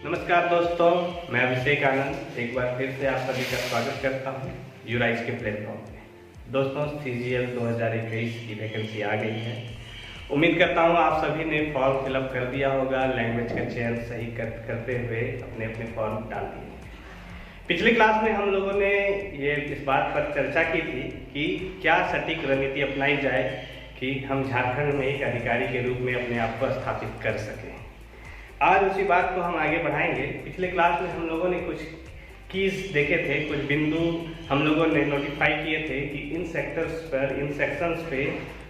नमस्कार दोस्तों, मैं अभिषेक आनंद एक बार फिर से आप सभी का स्वागत करता हूं यूराइज के प्लेटफॉर्म पे। दोस्तों, CGL 2021 की वैकेंसी आ गई है। उम्मीद करता हूं आप सभी ने फॉर्म फिलअप कर दिया होगा, लैंग्वेज का चयन सही करते हुए अपने अपने फॉर्म डाल दिए। पिछली क्लास में हम लोगों ने ये इस बात पर चर्चा की थी कि क्या सटीक रणनीति अपनाई जाए कि हम झारखंड में एक अधिकारी के रूप में अपने आप को स्थापित कर सकें। आज उसी बात को हम आगे बढ़ाएंगे। पिछले क्लास में हम लोगों ने कुछ कीज देखे थे, कुछ बिंदु हम लोगों ने नोटिफाई किए थे कि इन सेक्टर्स पर, इन सेक्शंस पे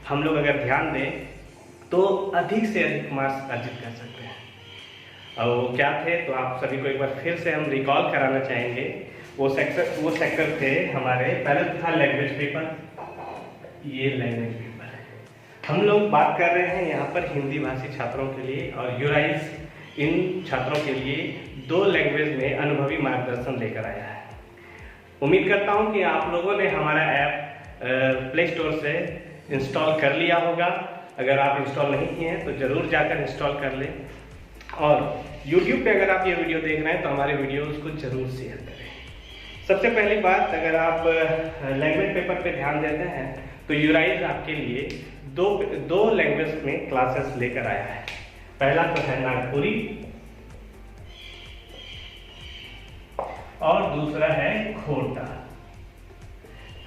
हम लोग अगर ध्यान दें तो अधिक से अधिक मार्क्स अर्जित कर सकते हैं। और वो क्या थे तो आप सभी को एक बार फिर से हम रिकॉल कराना चाहेंगे। वो सेक्टर थे हमारे, पहले था लैंग्वेज पेपर। ये लैंग्वेज पेपर है, हम लोग बात कर रहे हैं यहाँ पर हिंदी भाषी छात्रों के लिए, और यूराइज इन छात्रों के लिए 2 लैंग्वेज में अनुभवी मार्गदर्शन लेकर आया है। उम्मीद करता हूं कि आप लोगों ने हमारा ऐप प्ले स्टोर से इंस्टॉल कर लिया होगा। अगर आप इंस्टॉल नहीं किए हैं तो जरूर जाकर इंस्टॉल कर लें, और YouTube पे अगर आप ये वीडियो देख रहे हैं तो हमारे वीडियोस को जरूर शेयर करें। सबसे पहली बात, अगर आप लैंग्वेज पेपर पे ध्यान देते हैं तो यूराइज आपके लिए दो लैंग्वेज में क्लासेस लेकर आया है। पहला तो है नागपुरी और दूसरा है खोटा।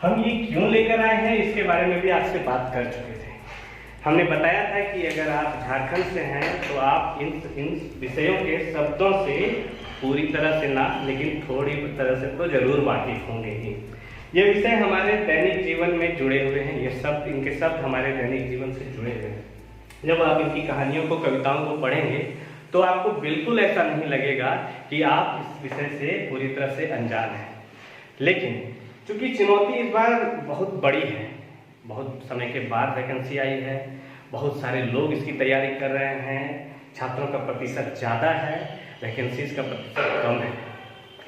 हम ये क्यों लेकर आए हैं इसके बारे में भी आपसे बात कर चुके थे। हमने बताया था कि अगर आप झारखंड से हैं तो आप इन विषयों के शब्दों से पूरी तरह से ना, लेकिन थोड़ी तरह से तो जरूर वाकिफ होंगे ही। ये विषय हमारे दैनिक जीवन में जुड़े हुए हैं, ये शब्द, इनके शब्द हमारे दैनिक जीवन से जुड़े हुए हैं। जब आप इनकी कहानियों को, कविताओं को पढ़ेंगे तो आपको बिल्कुल ऐसा नहीं लगेगा कि आप इस विषय से पूरी तरह से अनजान हैं। लेकिन चूंकि चुनौती इस बार बहुत बड़ी है, बहुत समय के बाद वैकेंसी आई है, बहुत सारे लोग इसकी तैयारी कर रहे हैं, छात्रों का प्रतिशत ज़्यादा है, वैकेंसीज का प्रतिशत कम है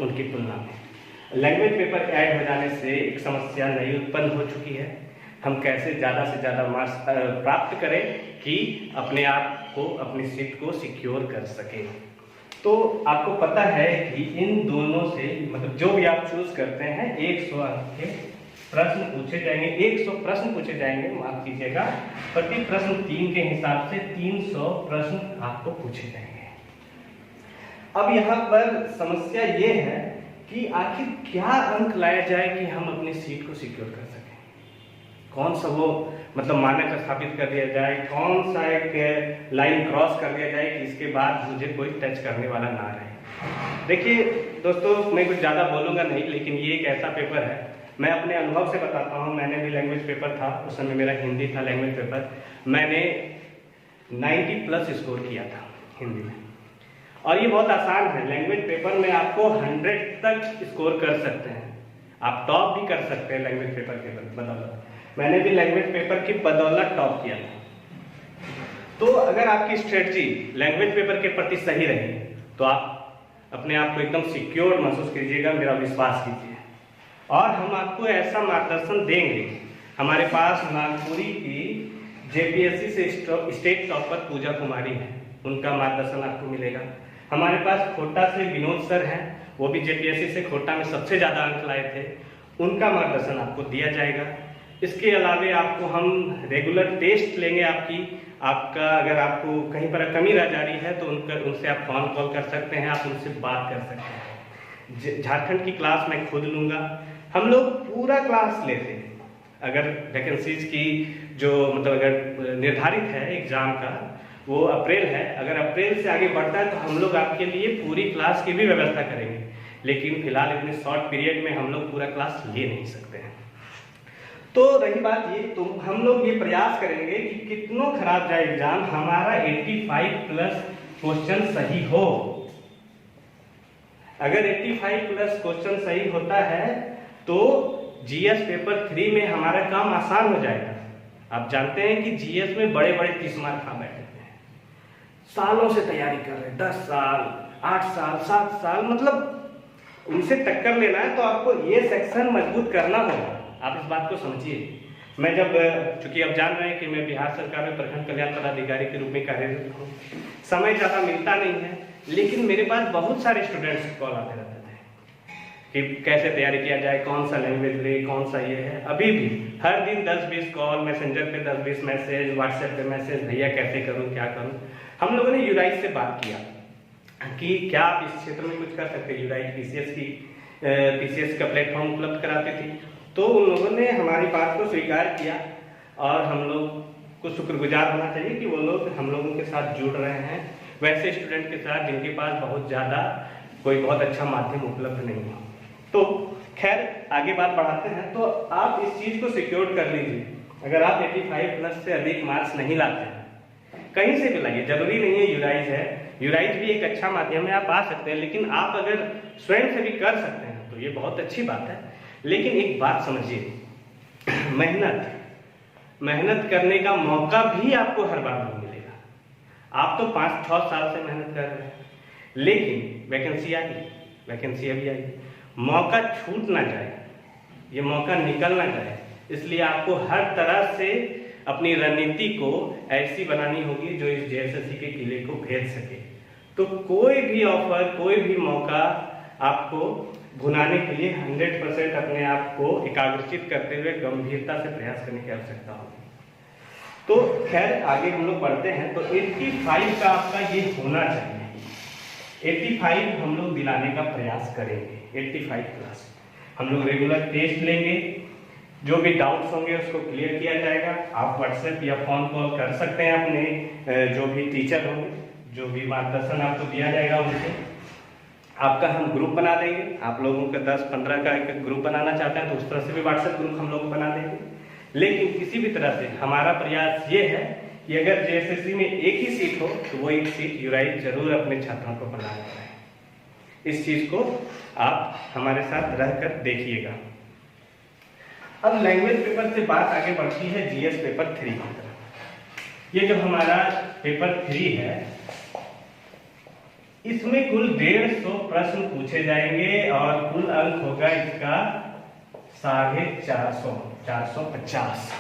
उनकी तुलना में। लैंग्वेज पेपर ऐड हो जाने से एक समस्या नई उत्पन्न हो चुकी है। हम कैसे ज़्यादा से ज़्यादा मार्क्स प्राप्त करें कि अपने आप को, अपनी सीट को सिक्योर कर सकें। तो आपको पता है कि इन दोनों से, मतलब जो भी आप चूज करते हैं, 100 अंक के प्रश्न पूछे जाएंगे, 100 प्रश्न पूछे जाएंगे, माफ कीजिएगा, प्रति प्रश्न 3 के हिसाब से 300 प्रश्न आपको पूछे जाएंगे। अब यहाँ पर समस्या ये है कि आखिर क्या अंक लाया जाए कि हम अपनी सीट को सिक्योर कर सकें। कौन सा वो, मतलब मानक स्थापित कर दिया जाए, कौन सा एक लाइन क्रॉस कर दिया जाए कि इसके बाद मुझे कोई टच करने वाला ना रहे। देखिए दोस्तों, मैं कुछ ज़्यादा बोलूँगा नहीं, लेकिन ये एक ऐसा पेपर है, मैं अपने अनुभव से बताता हूँ। मैंने भी लैंग्वेज पेपर था, उस समय मेरा हिंदी था लैंग्वेज पेपर। मैंने 90+ स्कोर किया था हिंदी में, और ये बहुत आसान है। लैंग्वेज पेपर में आपको 100 तक स्कोर कर सकते हैं, आप टॉप भी कर सकते हैं लैंग्वेज पेपर के बदौलत। मैंने भी लैंग्वेज पेपर की बदौलत टॉप किया था। तो अगर आपकी स्ट्रेटजी लैंग्वेज पेपर के प्रति सही रही तो आप अपने आप को एकदम सिक्योर महसूस कीजिएगा, मेरा विश्वास कीजिए, और हम आपको ऐसा मार्गदर्शन देंगे। हमारे पास नागपुरी की JPSC से स्टेट टॉपर पूजा कुमारी है, उनका मार्गदर्शन आपको मिलेगा। हमारे पास खोटा से विनोद सर हैं, वो भी JPSC से खोटा में सबसे ज़्यादा अंक लाए थे, उनका मार्गदर्शन आपको दिया जाएगा। इसके अलावे आपको हम रेगुलर टेस्ट लेंगे आपका अगर आपको कहीं पर कमी रह जा रही है तो उनसे आप फोन कॉल कर सकते हैं, आप उनसे बात कर सकते हैं। झारखंड की क्लास मैं खुद लूँगा। हम लोग पूरा क्लास लेते हैं। अगर वैकेंसीज की जो, मतलब अगर निर्धारित है एग्जाम का, वो अप्रैल है, अगर अप्रैल से आगे बढ़ता है तो हम लोग आपके लिए पूरी क्लास की भी व्यवस्था करेंगे। लेकिन फिलहाल इतने शॉर्ट पीरियड में हम लोग पूरा क्लास ले नहीं सकते हैं। तो रही बात ये, तो हम लोग ये प्रयास करेंगे कि कितनों खराब जाए एग्जाम, हमारा 85+ क्वेश्चन सही हो। अगर 85+ क्वेश्चन सही होता है तो GS पेपर 3 में हमारा काम आसान हो जाएगा। आप जानते हैं कि GS में बड़े बड़े 30 मार्क खा बैठे हैं, सालों से तैयारी कर रहे हैं, 10 साल, 8 साल, 7 साल, मतलब उनसे टक्कर लेना है तो आपको ये सेक्शन मजबूत करना होगा। आप इस बात को समझिए, मैं जब, चूंकि अब जान रहे हैं कि मैं बिहार सरकार में प्रखंड कल्याण पदाधिकारी के रूप में कार्यरत हूँ, समय ज़्यादा मिलता नहीं है, लेकिन मेरे पास बहुत सारे स्टूडेंट्स कॉल आते रहते थे कि कैसे तैयारी किया जाए, कौन सा लैंग्वेज ले, कौन सा ये है। अभी भी हर दिन 10-20 कॉल, मैसेंजर पे 10-20 मैसेज, व्हाट्सएप पे मैसेज, भैया कैसे करूँ, क्या करूँ। हम लोगों ने यूराइज से बात किया कि क्या आप इस क्षेत्र में कुछ कर सकते हैं। यूराइज पीसीएस का प्लेटफॉर्म उपलब्ध कराती थी, तो उन लोगों ने हमारी बात को स्वीकार किया और हम लोग को शुक्रगुजार होना चाहिए कि वो लोग हम लोगों के साथ जुड़ रहे हैं, वैसे स्टूडेंट के साथ जिनके पास बहुत ज़्यादा कोई बहुत अच्छा माध्यम उपलब्ध नहीं हो। तो खैर आगे बात बढ़ाते हैं। तो आप इस चीज़ को सिक्योर कर लीजिए। अगर आप 85+ से अधिक मार्क्स नहीं लाते हैं, कहीं से भी लाइए, जरूरी नहीं है यूराइज है, यूराइज भी एक अच्छा माध्यम है, आप आ सकते हैं। लेकिन आप अगर स्वयं से भी कर सकते हैं तो ये बहुत अच्छी बात है। लेकिन एक बात समझिए, मेहनत करने का मौका भी आपको हर बार नहीं मिलेगा। आप तो 5-6 साल से मेहनत कर रहे हैं, लेकिन वैकेंसी अभी आई, मौका छूट ना जाए, ये मौका निकल ना जाए, इसलिए आपको हर तरह से अपनी रणनीति को ऐसी बनानी होगी जो इस जेएसएससी के किले को भेज सके। तो कोई भी ऑफर, कोई भी मौका आपको भुनाने के लिए 100% अपने आप को एकाग्रचित करते हुए गंभीरता से प्रयास करने की आवश्यकता होगी। तो खैर आगे हम लोग बढ़ते हैं। तो 85 का आपका ये होना चाहिए, 85 हम लोग दिलाने का प्रयास करेंगे। 85+ हम लोग रेगुलर टेस्ट लेंगे, जो भी डाउट्स होंगे उसको क्लियर किया जाएगा। आप व्हाट्सएप या फोन कॉल कर सकते हैं अपने जो भी टीचर होंगे, जो भी मार्गदर्शन आपको दिया जाएगा उनसे। आपका हम ग्रुप बना देंगे, आप लोगों का 10-15 का एक ग्रुप बनाना चाहते हैं तो उस तरह से भी व्हाट्सएप ग्रुप हम लोग बना देंगे। लेकिन किसी भी तरह से हमारा प्रयास ये है कि अगर जेएसएससी में एक ही सीट हो तो वो एक सीट यूराइज जरूर अपने छात्रों को बनाना है। इस चीज को आप हमारे साथ रहकर देखिएगा। अब लैंग्वेज पेपर से बात आगे बढ़ती है जीएस पेपर 3 की तरफ। ये जो हमारा पेपर 3 है, इसमें कुल 150 प्रश्न पूछे जाएंगे और कुल अंक होगा इसका 450।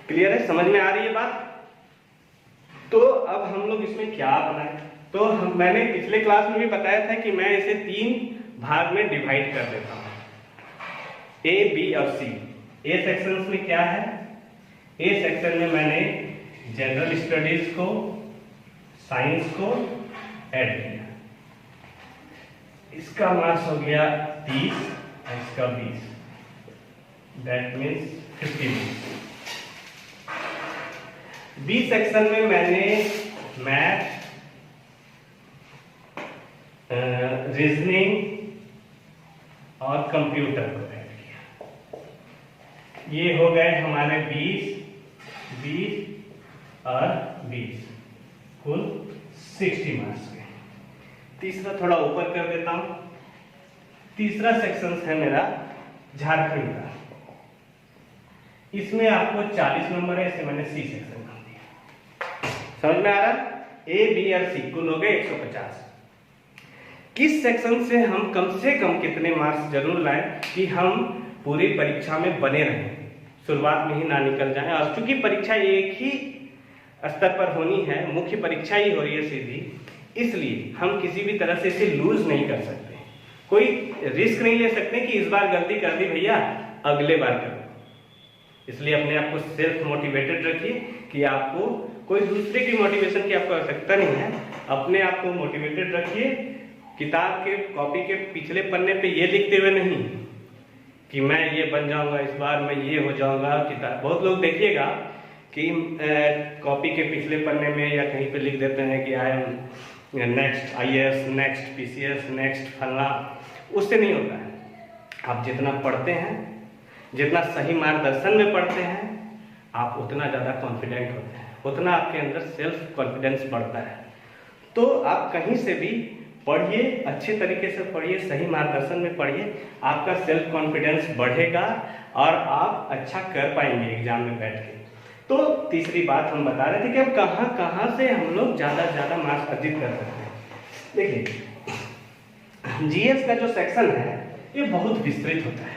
क्लियर है, समझ में आ रही है बात? तो अब हम लोग इसमें क्या बनाएं? तो मैंने पिछले क्लास में भी बताया था कि मैं इसे 3 भाग में डिवाइड कर देता हूं, ए, बी और सी। ए सेक्शन में क्या है? ए सेक्शन में मैंने जनरल स्टडीज को, साइंस को ऐड किया। इसका मार्क्स हो गया 30 और इसका 20, दैट मीन्स 50। बी सेक्शन में मैंने मैथ, रीजनिंग और कंप्यूटर को ऐड किया। ये हो गए हमारे 20 और 20, कुल 60 मार्क्स के। तीसरा थोड़ा ऊपर कर देता हूं। तीसरा सेक्शन है मेरा झारखंड का। इसमें आपको 40 नंबर है, इसे मैंने सी सेक्शन कर दिया। समझ में आ रहा? ए, बी और सी कुल हो गए 150। किस सेक्शन से हम कम से कम कितने मार्क्स जरूर लाएं कि हम पूरी परीक्षा में बने रहें, शुरुआत में ही ना निकल जाएं। और चूंकि परीक्षा एक ही स्तर पर होनी है, मुख्य परीक्षा ही हो रही है सीधी, इसलिए हम किसी भी तरह से इसे लूज नहीं कर सकते। कोई रिस्क नहीं ले सकते कि इस बार गलती कर दी भैया अगले बार करो। इसलिए अपने आप को सेल्फ मोटिवेटेड रखिए कि आपको कोई दूसरे की मोटिवेशन की आपको आवश्यकता नहीं है। अपने आप को मोटिवेटेड रखिए। किताब के कॉपी के पिछले पन्ने पे ये लिखते हुए नहीं कि मैं ये बन जाऊंगा इस बार, मैं ये हो जाऊंगा। किताब बहुत लोग देखिएगा कि कॉपी के पिछले पन्ने में या कहीं पे लिख देते हैं कि I am next IAS, next PCS, next फलना। उससे नहीं होता है। आप जितना पढ़ते हैं, जितना सही मार्गदर्शन में पढ़ते हैं, आप उतना ज़्यादा कॉन्फिडेंट होते हैं, उतना आपके अंदर सेल्फ कॉन्फिडेंस बढ़ता है। तो आप कहीं से भी पढ़िए, अच्छे तरीके से पढ़िए, सही मार्गदर्शन में पढ़िए, आपका सेल्फ कॉन्फिडेंस बढ़ेगा और आप अच्छा कर पाएंगे एग्जाम में बैठ के। तो तीसरी बात हम बता रहे थे कि अब कहाँ से हम लोग ज़्यादा मार्क्स अर्जित कर सकते हैं। देखिए, जीएस का जो सेक्शन है ये बहुत विस्तृत होता है।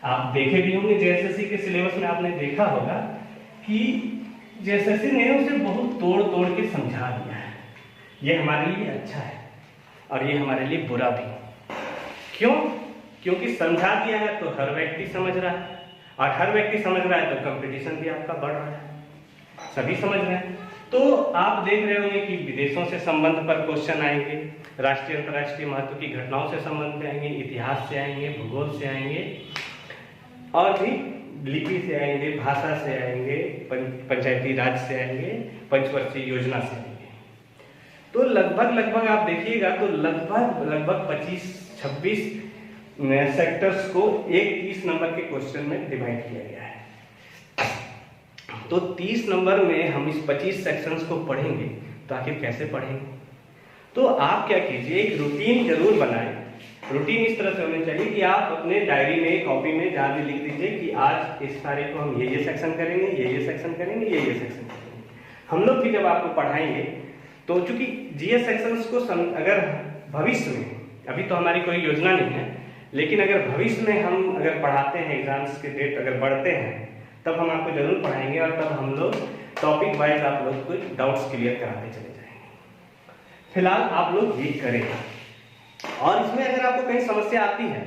आप देखे भी होंगे जेएसएससी के सिलेबस में आपने देखा होगा कि जेएसएससी ने उसे बहुत तोड़ तोड़ के समझा दिया है। ये हमारे लिए अच्छा है और ये हमारे लिए बुरा भी। क्यों? क्योंकि समझा दिया है तो हर व्यक्ति समझ रहा है, और हर व्यक्ति समझ रहा है तो कंपटीशन भी आपका बढ़ रहा है, सभी समझ रहे हैं। तो आप देख रहे होंगे कि विदेशों से संबंध पर क्वेश्चन आएंगे, राष्ट्रीय अंतर्राष्ट्रीय महत्व की घटनाओं से संबंध में आएंगे, इतिहास से आएंगे, भूगोल से आएंगे, और भी लिपि से आएंगे, भाषा से आएंगे, पंचायती राज से आएंगे, पंचवर्षीय योजना से आएंगे। तो लगभग आप देखिएगा तो लगभग 25-26 सेक्टर्स को एक 30 नंबर के क्वेश्चन में डिवाइड किया गया है। तो 30 नंबर में हम इस 25 सेक्शंस को पढ़ेंगे तो आखिर कैसे पढ़ेंगे? तो आप क्या कीजिए, एक रूटीन जरूर बनाएं। रूटीन इस तरह से होनी चाहिए कि आप अपने डायरी में, कॉपी में जहाँ भी लिख दीजिए कि आज इस तारीख को हम ये सेक्शन करेंगे, ये सेक्शन करेंगे, ये सेक्शन करेंगे। हम लोग भी जब आपको पढ़ाएंगे तो चूंकि जीएस सेक्शंस को अगर भविष्य में, अभी तो हमारी कोई योजना नहीं है, लेकिन अगर भविष्य में हम अगर पढ़ाते हैं, एग्जाम्स के डेट अगर बढ़ते हैं, तब हम आपको जरूर पढ़ाएंगे और तब हम लोग टॉपिक वाइज आप लोग को डाउट्स क्लियर कराते चले जाएंगे। फिलहाल आप लोग ये करें, और इसमें अगर आपको कहीं समस्या आती है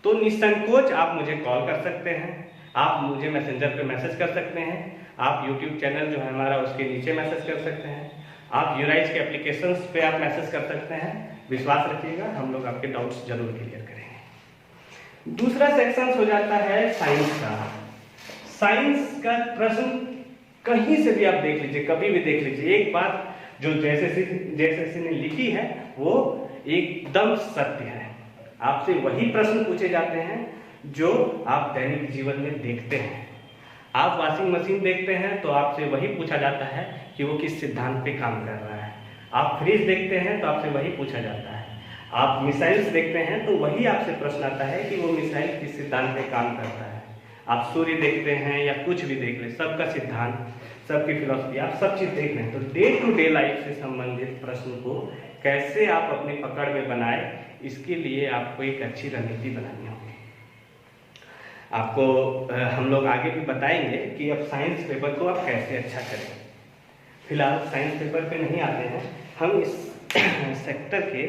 तो निसंकोच आप मुझे कॉल कर सकते हैं, आप मुझे मैसेंजर पे मैसेज कर सकते हैं, आप यूट्यूब चैनल जो है हमारा उसके नीचे मैसेज कर सकते हैं, आप यूराइज के एप्लीकेशंस पे आप मैसेज कर सकते हैं। विश्वास रखिएगा, हम लोग आपके डाउट्स जरूर क्लियर करेंगे। दूसरा सेक्शन हो जाता है साइंस का। साइंस का प्रश्न कहीं से भी आप देख लीजिए, कभी भी देख लीजिए, एक बात जो जेएसएससी ने लिखी है वो एकदम सत्य है। आपसे वही प्रश्न पूछे जाते हैं जो आप दैनिक जीवन में देखते हैं। आप वॉशिंग मशीन देखते हैं तो आपसे वही पूछा जाता है कि वो किस सिद्धांत पे काम कर रहा है। आप फ्रिज देखते हैं तो आपसे वही पूछा जाता है। आप मिसाइल्स देखते हैं तो वही आपसे प्रश्न आता है कि वो मिसाइल किस सिद्धांत पे काम करता है। आप सूर्य देखते हैं या कुछ भी देख लें, सबका सिद्धांत, सबकी फिलॉसफी, आप सब चीज देख रहे हैं। तो डे टू डे लाइफ से संबंधित प्रश्न को कैसे आप अपनी पकड़ में बनाए, इसके लिए आपको एक अच्छी रणनीति बनानी होगी। आपको हम लोग आगे भी बताएंगे कि अब साइंस पेपर को आप कैसे अच्छा करें। फिलहाल साइंस पेपर पे नहीं आते हैं हम, इस सेक्टर के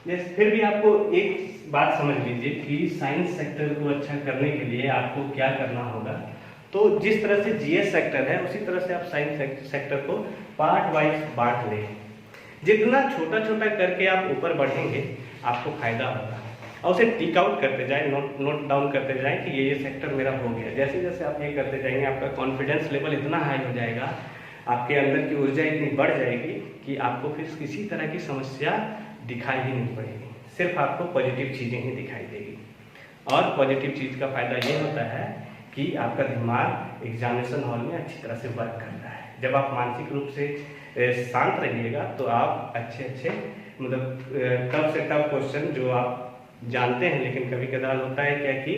जैसे। फिर भी आपको एक बात समझ लीजिए कि साइंस सेक्टर को अच्छा करने के लिए आपको क्या करना होगा। तो जिस तरह से जीएस सेक्टर है उसी तरह से आप साइंस सेक्टर को पार्ट वाइज बांट लें। जितना छोटा छोटा करके आप ऊपर बढ़ेंगे आपको फायदा होगा, और उसे टिक आउट करते जाए, नोट डाउन करते जाए कि ये सेक्टर मेरा हो गया। जैसे जैसे आप ये करते जाएंगे आपका कॉन्फिडेंस लेवल इतना हाई हो जाएगा, आपके अंदर की ऊर्जा इतनी बढ़ जाएगी कि आपको फिर किसी तरह की समस्या दिखाई ही नहीं पड़ेगी, सिर्फ आपको पॉजिटिव चीजें ही दिखाई देगी। और पॉजिटिव चीज का फायदा ये होता है कि आपका दिमाग एग्जामिनेशन हॉल में अच्छी तरह से वर्क करता है। जब आप मानसिक रूप से शांत रहिएगा तो आप अच्छे मतलब टफ से टफ क्वेश्चन जो आप जानते हैं, लेकिन कभी कदार होता है क्या कि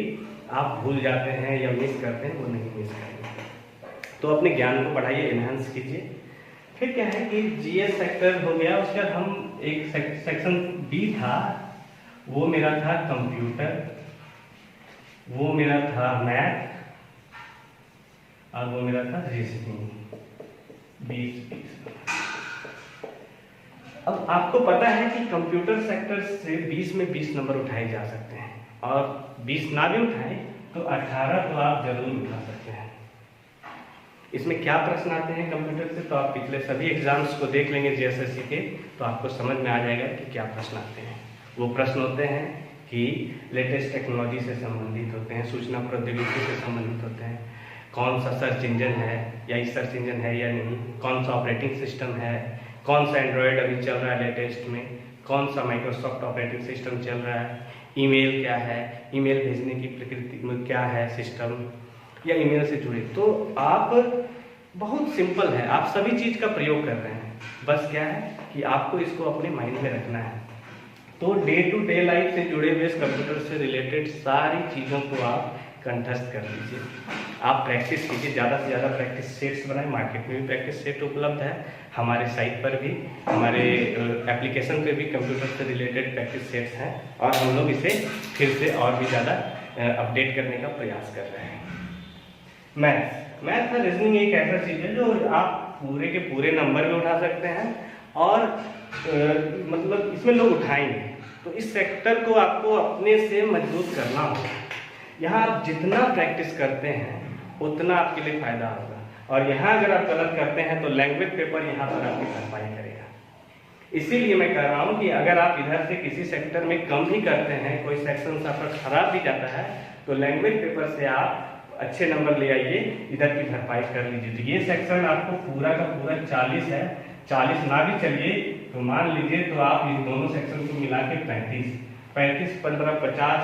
आप भूल जाते हैं या मिस करते हैं, वो नहीं मिस करेंगे। तो अपने ज्ञान को बढ़ाइए, एनहांस कीजिए। फिर क्या है कि जीएस सेक्टर हो गया, उसके बाद हम एक सेक्शन बी था, वो मेरा था कंप्यूटर, वो मेरा था मैथ, और वो मेरा था रीजनिंग। 20 अब आपको पता है कि कंप्यूटर सेक्टर से 20 में 20 नंबर उठाए जा सकते हैं, और 20 ना भी उठाए तो 18 तो आप जरूर उठा सकते हैं। इसमें क्या प्रश्न आते हैं कंप्यूटर से, तो आप पिछले सभी एग्जाम्स को देख लेंगे जेएसएससी के, तो आपको समझ में आ जाएगा कि क्या प्रश्न आते हैं। वो प्रश्न होते हैं कि लेटेस्ट टेक्नोलॉजी से संबंधित होते हैं, सूचना प्रौद्योगिकी से संबंधित होते हैं, कौन सा सर्च इंजन है या ई सर्च इंजन है या नहीं, कौन सा ऑपरेटिंग सिस्टम है, कौन सा एंड्रॉयड अभी चल रहा है लेटेस्ट में, कौन सा माइक्रोसॉफ्ट ऑपरेटिंग सिस्टम चल रहा है, ईमेल क्या है, ईमेल भेजने की प्रकृति में क्या है सिस्टम, या ईमेल से जुड़े। तो आप बहुत सिंपल है, आप सभी चीज का प्रयोग कर रहे हैं, बस क्या है कि आपको इसको अपने माइंड में रखना है। तो डे टू डे लाइफ से जुड़े हुए कंप्यूटर से रिलेटेड सारी चीजों को आप कंठस्थ कर लीजिए। आप प्रैक्टिस कीजिए, ज़्यादा से ज़्यादा प्रैक्टिस सेट्स बनाएं। मार्केट में भी प्रैक्टिस सेट उपलब्ध है, हमारे साइट पर भी, हमारे एप्लीकेशन पे भी कंप्यूटर से रिलेटेड प्रैक्टिस सेट्स हैं, और हम लोग इसे फिर से और भी ज़्यादा अपडेट करने का प्रयास कर रहे हैं। मैथ का रीजनिंग एक ऐसा चीज़ है जो आप पूरे के पूरे नंबर भी उठा सकते हैं और मतलब इसमें लोग उठाएंगे, तो इस सेक्टर को आपको अपने से मजबूत करना होगा। यहाँ आप जितना प्रैक्टिस करते हैं उतना आपके लिए फायदा होगा, और यहाँ अगर आप गलत करते हैं तो लैंग्वेज पेपर यहाँ पर आपकी भरपाई करेगा। इसीलिए मैं कह रहा हूँ कि अगर आप इधर से किसी सेक्टर में कम भी करते हैं, कोई सेक्शन आपका खराब भी जाता है, तो लैंग्वेज पेपर से आप अच्छे नंबर ले आइए, इधर की भरपाई कर लीजिए। तो ये सेक्शन आपको पूरा का पूरा 40 है, 40 ना भी चलिए तो मान लीजिए तो आप इन दोनों सेक्शन को मिला के 35, 15, 50,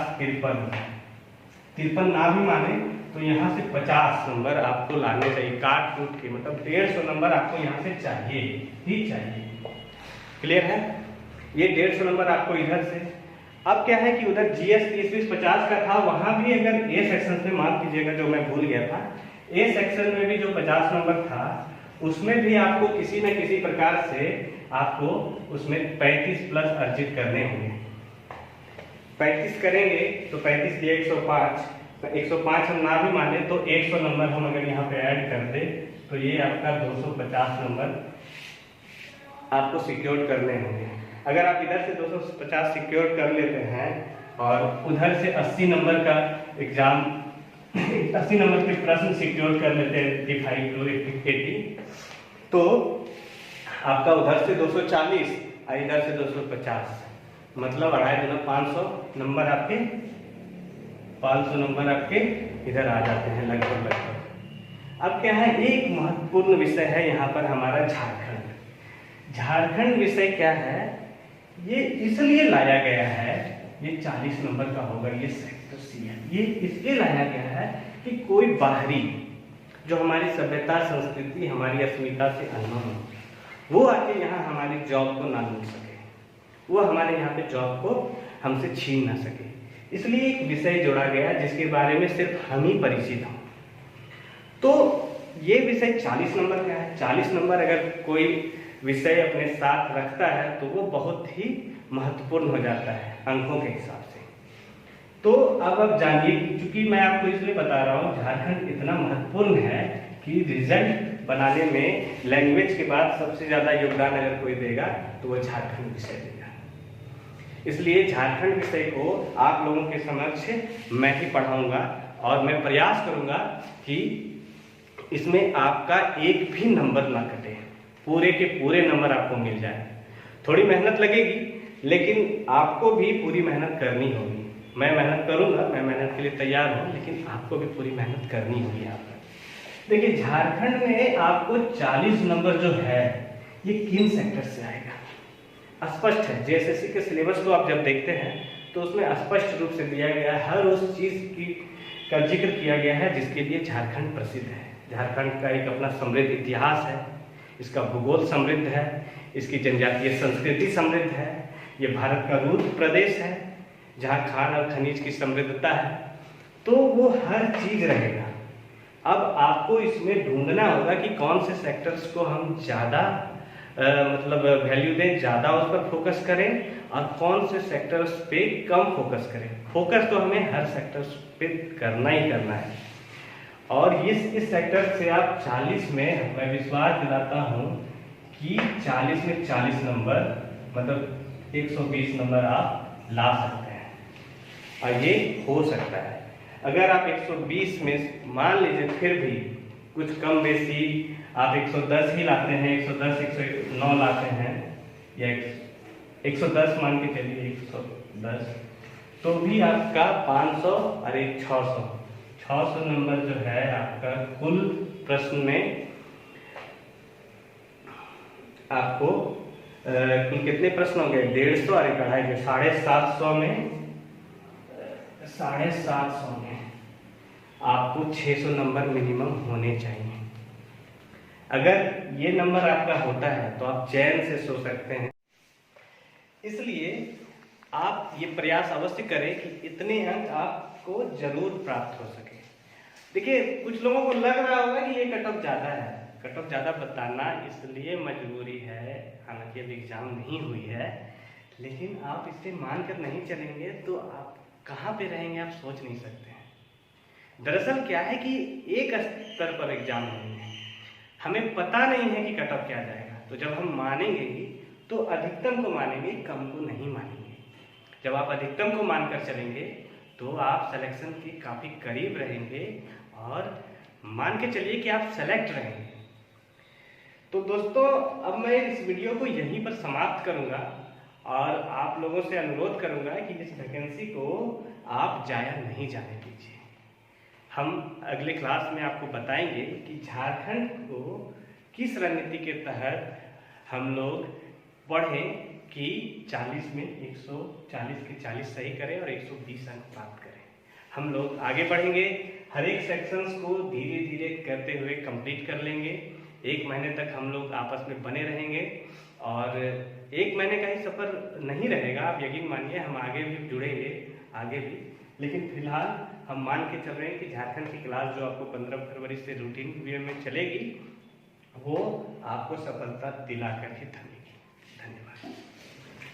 53 ना भी माने तो यहाँ से 50 नंबर आपको लाने चाहिए काट कूट के, मतलब 150 नंबर आपको यहाँ से चाहिए ही चाहिए। क्लियर है? ये 150 नंबर आपको इधर से। अब क्या है कि उधर जीएस 30-20-50 का था, वहां भी अगर ए सेक्शन से मान लीजिएगा, जो मैं भूल गया था, ए सेक्शन में भी जो 50 नंबर था उसमें भी आपको किसी न किसी प्रकार से आपको उसमें 35 प्लस अर्जित करने होंगे। 35 करेंगे तो 35 दिया 105, तो 105 हम ना भी माने तो 100 नंबर हम अगर यहाँ पे ऐड कर दे तो ये आपका 250 नंबर आपको सिक्योर करने होंगे। अगर आप इधर से 250 सिक्योर कर लेते हैं और उधर से 80 नंबर का एग्जाम 80 नंबर के प्रश्न सिक्योर कर लेते हैं 85 to 80, तो आपका उधर से 240 और इधर से 250, मतलब 500 नंबर आपके 500 नंबर आपके इधर आ जाते हैं लगभग। अब क्या है, एक महत्वपूर्ण विषय है यहाँ पर हमारा झारखंड विषय क्या है, ये इसलिए लाया गया है, ये 40 नंबर का होगा, ये सेक्टर सी है। ये इसलिए लाया गया है कि कोई बाहरी जो हमारी सभ्यता संस्कृति हमारी अस्मिता से अनमन हो, वो आके यहाँ हमारी जॉब को ना लूट सके, वो हमारे यहाँ पे जॉब को हमसे छीन ना सके। इसलिए एक विषय जोड़ा गया जिसके बारे में सिर्फ हम ही परिचित हों। तो ये विषय 40 नंबर का है। 40 नंबर अगर कोई विषय अपने साथ रखता है तो वो बहुत ही महत्वपूर्ण हो जाता है अंकों के हिसाब से। तो अब आप जानिए, क्योंकि मैं आपको इसलिए बता रहा हूँ झारखंड इतना महत्वपूर्ण है कि रिजल्ट बनाने में लैंग्वेज के बाद सबसे ज्यादा योगदान अगर कोई देगा तो वो झारखंड विषय देगा। इसलिए झारखंड विषय को आप लोगों के समक्ष मैं ही पढ़ाऊंगा और मैं प्रयास करूंगा कि इसमें आपका एक भी नंबर ना कटे, पूरे के पूरे नंबर आपको मिल जाए। थोड़ी मेहनत लगेगी लेकिन आपको भी पूरी मेहनत करनी होगी। मैं मेहनत करूंगा, मैं मेहनत के लिए तैयार हूं, लेकिन आपको भी पूरी मेहनत करनी होगी। यहाँ पर देखिए झारखंड में आपको 40 नंबर जो है ये किन सेक्टर से आएगा स्पष्ट है। जेएसएससी के सिलेबस को आप जब देखते हैं तो उसमें स्पष्ट रूप से दिया गया है, हर उस चीज की का जिक्र किया गया है जिसके लिए झारखंड प्रसिद्ध है। झारखंड का एक अपना समृद्ध इतिहास है, इसका भूगोल समृद्ध है, इसकी जनजातीय संस्कृति समृद्ध है, ये भारत का रुद्र प्रदेश है जहाँ खान और खनिज की समृद्धता है, तो वो हर चीज रहेगा। अब आपको इसमें ढूंढना होगा कि कौन से सेक्टर्स को हम ज़्यादा मतलब वैल्यू दें, ज़्यादा उस पर फोकस करें और कौन से सेक्टर्स पे कम फोकस करें। फोकस तो हमें हर सेक्टर्स पे करना ही करना है। और इस सेक्टर से आप 40 में मैं विश्वास दिलाता हूँ कि 40 में 40 नंबर मतलब 120 नंबर आप ला सकते हैं और ये हो सकता है। अगर आप 120 में मान लीजिए फिर भी कुछ कम बेसी आप 110 ही लाते हैं, 110 109 लाते हैं या 110 मान के चलिए 110, तो भी आपका 500 और 600 नंबर जो है आपका कुल प्रश्न में आपको कुल कितने प्रश्न हो गए 150 और 150, 750 में 750 में आपको 600 नंबर मिनिमम होने चाहिए। अगर ये नंबर आपका होता है तो आप चैन से सो सकते हैं। इसलिए आप ये प्रयास अवश्य करें कि इतने अंक आपको जरूर प्राप्त हो सके। देखिए कुछ लोगों को लग रहा होगा कि ये कट ऑफ ज़्यादा है, कट ऑफ ज़्यादा बताना इसलिए मजबूरी है, हालांकि अभी एग्जाम नहीं हुई है, लेकिन आप इससे मानकर नहीं चलेंगे तो आप कहाँ पे रहेंगे आप सोच नहीं सकते हैं। दरअसल क्या है कि एक स्तर पर एग्जाम नहीं है, हमें पता नहीं है कि कट ऑफ क्या जाएगा। तो जब हम मानेंगे ही तो अधिकतम को मानेंगे, कम को नहीं मानेंगे। जब आप अधिकतम को मानकर चलेंगे तो आप सिलेक्शन के काफ़ी करीब रहेंगे और मान के चलिए कि आप सेलेक्ट रहेंगे। तो दोस्तों अब मैं इस वीडियो को यहीं पर समाप्त करूंगा और आप लोगों से अनुरोध करूंगा कि इस वैकेंसी को आप जाया नहीं जाने दीजिए। हम अगले क्लास में आपको बताएंगे कि झारखंड को किस रणनीति के तहत हम लोग पढ़ें कि 40 में 140 के 40 सही करें और 120 अंक प्राप्त करें। हम लोग आगे बढ़ेंगे, हर एक सेक्शंस को धीरे धीरे करते हुए कंप्लीट कर लेंगे। 1 महीने तक हम लोग आपस में बने रहेंगे और 1 महीने का ही सफ़र नहीं रहेगा, आप यकीन मानिए, हम आगे भी जुड़ेंगे आगे भी। लेकिन फिलहाल हम मान के चल रहे हैं कि झारखंड की क्लास जो आपको 15 फरवरी से रूटीन वे में चलेगी वो आपको सफलता दिलाकर ही थमेगी।